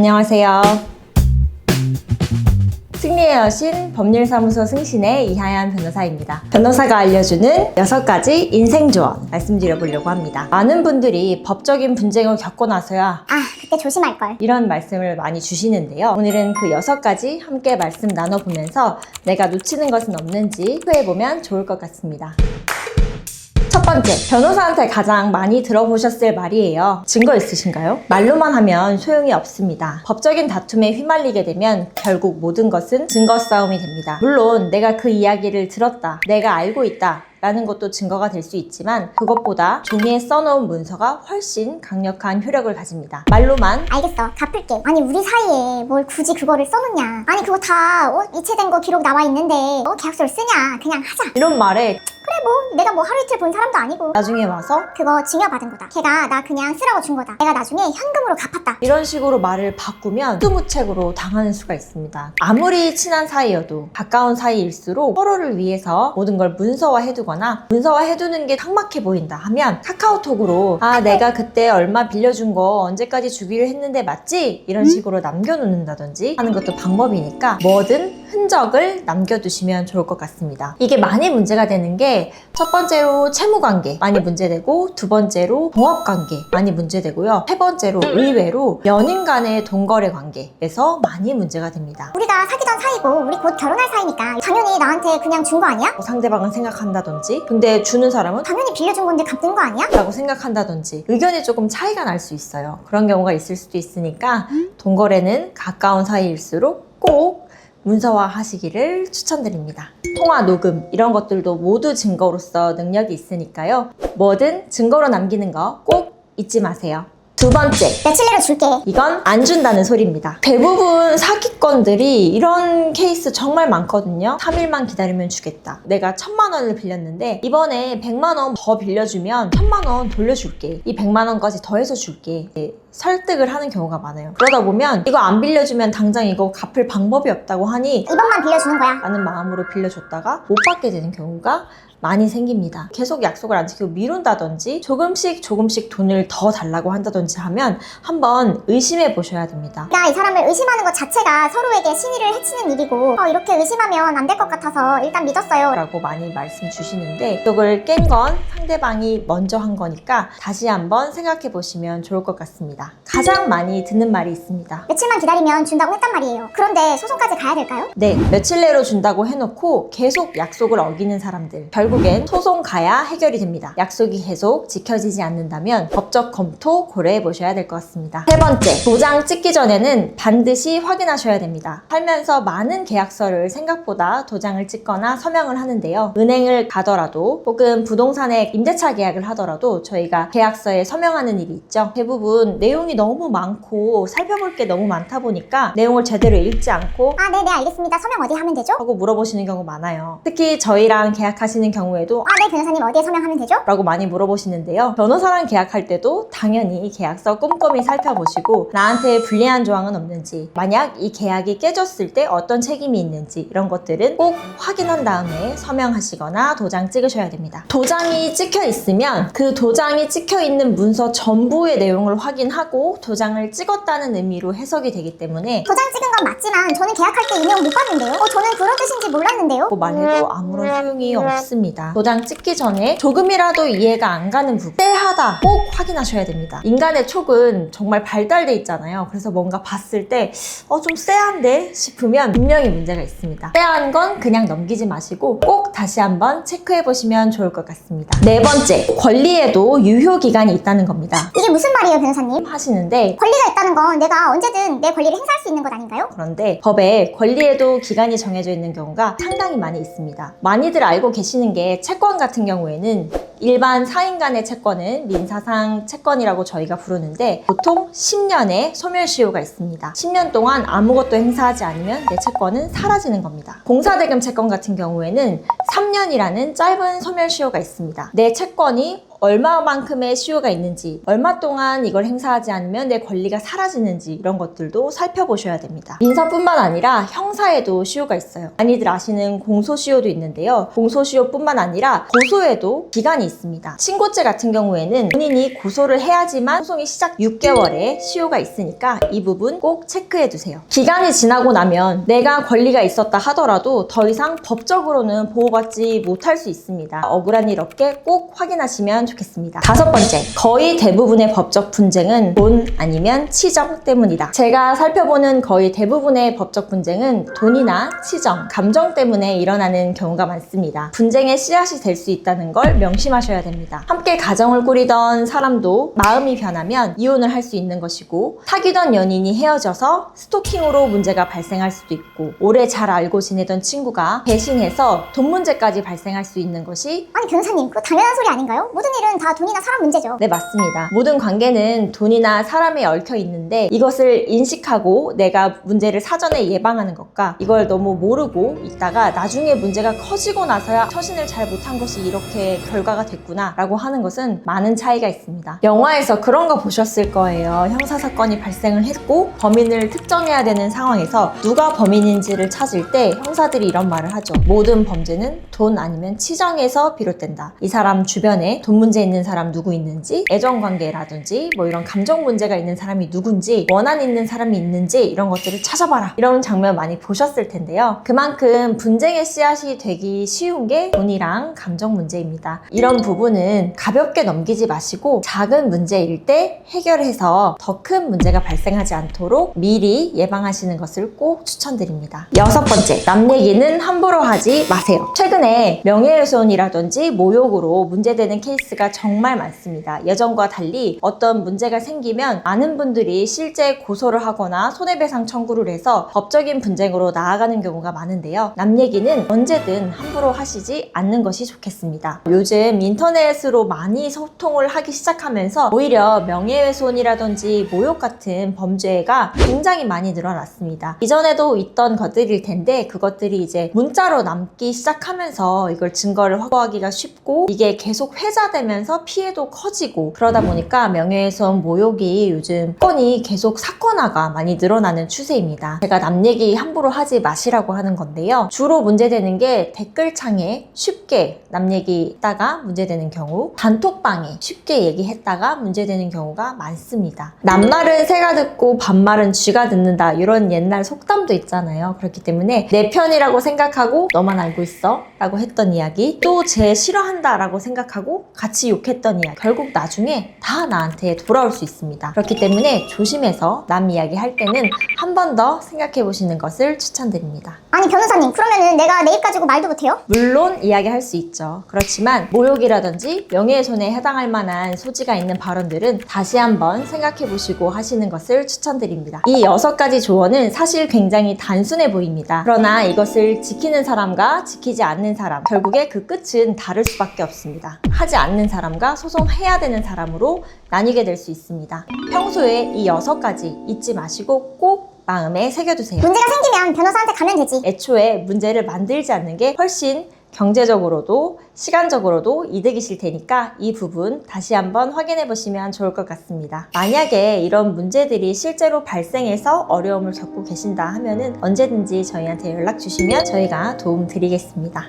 안녕하세요. 승리의 여신 법률사무소 승신의 이하연 변호사입니다. 변호사가 알려주는 6가지 인생 조언 말씀드려보려고 합니다. 많은 분들이 법적인 분쟁을 겪고 나서야 그때 조심할걸. 이런 말씀을 많이 주시는데요. 오늘은 그 6가지 함께 말씀 나눠보면서 내가 놓치는 것은 없는지 후회해보면 좋을 것 같습니다. 첫 번째, 변호사한테 가장 많이 들어보셨을 말이에요. 증거 있으신가요? 말로만 하면 소용이 없습니다. 법적인 다툼에 휘말리게 되면 결국 모든 것은 증거 싸움이 됩니다. 물론 내가 그 이야기를 들었다, 내가 알고 있다 라는 것도 증거가 될 수 있지만 그것보다 종이에 써놓은 문서가 훨씬 강력한 효력을 가집니다. 말로만 알겠어, 갚을게. 아니 우리 사이에 뭘 굳이 그거를 써놓냐. 아니 그거 다 이체된 거 기록 나와 있는데 계약서를 쓰냐. 그냥 하자. 이런 말에 그래 내가 하루 이틀 본 사람도 아니고 나중에 와서 그거 증여받은 거다. 걔가 나 그냥 쓰라고 준 거다. 내가 나중에 현금으로 갚았다. 이런 식으로 말을 바꾸면 투무책으로 당하는 수가 있습니다. 아무리 친한 사이여도 가까운 사이일수록 서로를 위해서 모든 걸 문서화해두거나 문서화해두는 게 삭막해 보인다 하면 카카오톡으로 내가 그때 얼마 빌려준 거 언제까지 주기로 했는데 맞지? 이런 식으로 남겨놓는다든지 하는 것도 방법이니까 뭐든 흔적을 남겨두시면 좋을 것 같습니다. 이게 많이 문제가 되는 게 첫 번째로 채무관계 많이 문제되고, 두 번째로 동업관계 많이 문제되고요, 세 번째로 의외로 연인 간의 돈거래 관계에서 많이 문제가 됩니다. 우리가 사귀던 사이고 우리 곧 결혼할 사이니까 당연히 나한테 그냥 준 거 아니야? 상대방은 생각한다든지, 근데 주는 사람은 당연히 빌려준 건데 갚는 거 아니야? 라고 생각한다든지 의견이 조금 차이가 날 수 있어요. 그런 경우가 있을 수도 있으니까 돈거래는 가까운 사이일수록 꼭 문서화 하시기를 추천드립니다. 통화, 녹음 이런 것들도 모두 증거로서 능력이 있으니까요. 뭐든 증거로 남기는 거 꼭 잊지 마세요. 두 번째, 며칠 내로 줄게. 이건 안 준다는 소리입니다. 대부분 사기건들이 이런 케이스 정말 많거든요. 3일만 기다리면 주겠다. 내가 1,000만 원을 빌렸는데 이번에 100만 원 더 빌려주면 1,000만 원 돌려줄게. 이 100만 원까지 더해서 줄게. 설득을 하는 경우가 많아요. 그러다 보면 이거 안 빌려주면 당장 이거 갚을 방법이 없다고 하니 이번만 빌려주는 거야. 라는 마음으로 빌려줬다가 못 받게 되는 경우가 많이 생깁니다. 계속 약속을 안 지키고 미룬다든지 조금씩 돈을 더 달라고 한다든지 하면 한번 의심해 보셔야 됩니다. 이 사람을 의심하는 것 자체가 서로에게 신의를 해치는 일이고 이렇게 의심하면 안 될 것 같아서 일단 믿었어요 라고 많이 말씀 주시는데 약속을 깬 건 상대방이 먼저 한 거니까 다시 한번 생각해 보시면 좋을 것 같습니다. 가장 많이 듣는 말이 있습니다. 며칠만 기다리면 준다고 했단 말이에요. 그런데 소송까지 가야 될까요? 네, 며칠 내로 준다고 해놓고 계속 약속을 어기는 사람들, 결국엔 소송 가야 해결이 됩니다. 약속이 계속 지켜지지 않는다면 법적 검토 고려해 보셔야 될 것 같습니다. 세 번째, 도장 찍기 전에는 반드시 확인하셔야 됩니다. 살면서 많은 계약서를 생각보다 도장을 찍거나 서명을 하는데요. 은행을 가더라도 혹은 부동산에 임대차 계약을 하더라도 저희가 계약서에 서명하는 일이 있죠. 대부분 내용이 너무 많고 살펴볼 게 너무 많다 보니까 내용을 제대로 읽지 않고 네네 알겠습니다. 서명 어디 하면 되죠? 하고 물어보시는 경우 많아요. 특히 저희랑 계약하시는 경우에도 네 변호사님 어디에 서명하면 되죠? 라고 많이 물어보시는데요. 변호사랑 계약할 때도 당연히 계약서 꼼꼼히 살펴보시고 나한테 불리한 조항은 없는지, 만약 이 계약이 깨졌을 때 어떤 책임이 있는지 이런 것들은 꼭 확인한 다음에 서명하시거나 도장 찍으셔야 됩니다. 도장이 찍혀 있으면 그 도장이 찍혀 있는 문서 전부의 내용을 확인하고 도장을 찍었다는 의미로 해석이 되기 때문에 도장 찍은 건 맞지만 저는 계약할 때 이 내용 못 봤는데요? 저는 그런 뜻인지 몰랐는데요? 라고 말해도 아무런 소용이 없습니다. 도장 찍기 전에 조금이라도 이해가 안 가는 부분, 쎄하다 꼭 확인하셔야 됩니다. 인간의 촉은 정말 발달돼 있잖아요. 그래서 뭔가 봤을 때 좀 쎄한데 싶으면 분명히 문제가 있습니다. 쎄한 건 그냥 넘기지 마시고 꼭 다시 한번 체크해 보시면 좋을 것 같습니다. 네 번째, 권리에도 유효기간이 있다는 겁니다. 이게 무슨 말이에요 변호사님? 하시는데 권리가 있다는 건 내가 언제든 내 권리를 행사할 수 있는 것 아닌가요? 그런데 법에 권리에도 기간이 정해져 있는 경우가 상당히 많이 있습니다. 많이들 알고 계시는 게 채권 같은 경우에는 일반 사인 간의 채권은 민사상 채권이라고 저희가 부르는데 보통 10년의 소멸시효가 있습니다. 10년 동안 아무것도 행사하지 않으면 내 채권은 사라지는 겁니다. 공사대금 채권 같은 경우에는 3년이라는 짧은 소멸시효가 있습니다. 내 채권이 얼마만큼의 시효가 있는지, 얼마 동안 이걸 행사하지 않으면 내 권리가 사라지는지 이런 것들도 살펴보셔야 됩니다. 민사뿐만 아니라 형사에도 시효가 있어요. 많이들 아시는 공소시효도 있는데요. 공소시효뿐만 아니라 고소에도 기간이 있습니다. 친고죄 같은 경우에는 본인이 고소를 해야지만 소송이 시작 6개월에 시효가 있으니까 이 부분 꼭 체크해 두세요. 기간이 지나고 나면 내가 권리가 있었다 하더라도 더 이상 법적으로는 보호받지 못할 수 있습니다. 억울한 일 없게 꼭 확인하시면 좋겠습니다. 5번째, 거의 대부분의 법적 분쟁은 돈 아니면 치정 때문이다. 제가 살펴보는 거의 대부분의 법적 분쟁은 돈이나 치정, 감정 때문에 일어나는 경우가 많습니다. 분쟁의 씨앗이 될 수 있다는 걸 명심하셔야 됩니다. 함께 가정을 꾸리던 사람도 마음이 변하면 이혼을 할 수 있는 것이고, 사귀던 연인이 헤어져서 스토킹으로 문제가 발생할 수도 있고, 오래 잘 알고 지내던 친구가 배신해서 돈 문제까지 발생할 수 있는 것이 아니 변호사님, 그거 당연한 소리 아닌가요? 모든 일은 다 돈이나 사람 문제죠. 네, 맞습니다. 모든 관계는 돈이나 사람에 얽혀 있는데 이것을 인식하고 내가 문제를 사전에 예방하는 것과 이걸 너무 모르고 있다가 나중에 문제가 커지고 나서야 처신을 잘 못한 것이 이렇게 결과가 됐구나 라고 하는 것은 많은 차이가 있습니다. 영화에서 그런 거 보셨을 거예요. 형사사건이 발생을 했고 범인을 특정해야 되는 상황에서 누가 범인인지를 찾을 때 형사들이 이런 말을 하죠. 모든 범죄는 돈 아니면 치정에서 비롯된다. 이 사람 주변에 돈 문제 있는 사람 누구 있는지, 애정관계라든지 뭐 이런 감정 문제가 있는 사람이 누군지, 원한 있는 사람이 있는지 이런 것들을 찾아봐라. 이런 장면 많이 보셨을 텐데요. 그만큼 분쟁의 씨앗이 되기 쉬운 게 돈이랑 감정 문제입니다. 이런 부분은 가볍게 넘기지 마시고 작은 문제일 때 해결해서 더 큰 문제가 발생하지 않도록 미리 예방하시는 것을 꼭 추천드립니다. 6번째, 남 얘기는 함부로 하지 마세요. 최근에 명예훼손이라든지 모욕으로 문제되는 케이스가 정말 많습니다. 예전과 달리 어떤 문제가 생기면 많은 분들이 실제 고소를 하거나 손해배상 청구를 해서 법적인 분쟁으로 나아가는 경우가 많은데요. 남 얘기는 언제든 함부로 하시지 않는 것이 좋겠습니다. 요즘 인터넷으로 많이 소통을 하기 시작하면서 오히려 명예훼손이라든지 모욕 같은 범죄가 굉장히 많이 늘어났습니다. 이전에도 있던 것들일 텐데 그것들이 이제 문자로 남기 시작하면서 이걸 증거를 확보하기가 쉽고 이게 계속 회자되면서 피해도 커지고, 그러다 보니까 명예훼손, 모욕이 요즘 건이 계속 사건화가 많이 늘어나는 추세입니다. 제가 남 얘기 함부로 하지 마시라고 하는 건데요. 주로 문제되는 게 댓글창에 쉽게 남 얘기했다가 문제되는 경우, 단톡방에 쉽게 얘기했다가 문제되는 경우가 많습니다. 남말은 새가 듣고 반말은 쥐가 듣는다, 이런 옛날 속담도 있잖아요. 그렇기 때문에 내 편이라고 생각하고 너만 알고 있어 라고 했던 이야기, 또 쟤 싫어한다 라고 생각하고 같이 욕했던 이야기, 결국 나중에 다 나한테 돌아올 수 있습니다. 그렇기 때문에 조심해서 남 이야기 할 때는 한 번 더 생각해 보시는 것을 추천드립니다. 아니 변호사님, 그러면은 내가 내 입 가지고 말도 못해요? 물론 이야기할 수 있죠. 그렇지만 모욕이라든지 명예훼손에 해당할 만한 소지가 있는 발언들은 다시 한번 생각해 보시고 하시는 것을 추천드립니다. 이 6가지 조언은 사실 굉장히 단순해 보입니다. 그러나 이것을 지키는 사람과 지키지 않는 사람, 결국에 그 끝은 다를 수밖에 없습니다. 하지 않는 사람과 소송해야 되는 사람으로 나뉘게 될 수 있습니다. 평소에 이 6가지 잊지 마시고 꼭 마음에 새겨두세요. 문제가 생기면 변호사한테 가면 되지. 애초에 문제를 만들지 않는 게 훨씬 경제적으로도 시간적으로도 이득이실 테니까 이 부분 다시 한번 확인해 보시면 좋을 것 같습니다. 만약에 이런 문제들이 실제로 발생해서 어려움을 겪고 계신다 하면은 언제든지 저희한테 연락 주시면 저희가 도움 드리겠습니다.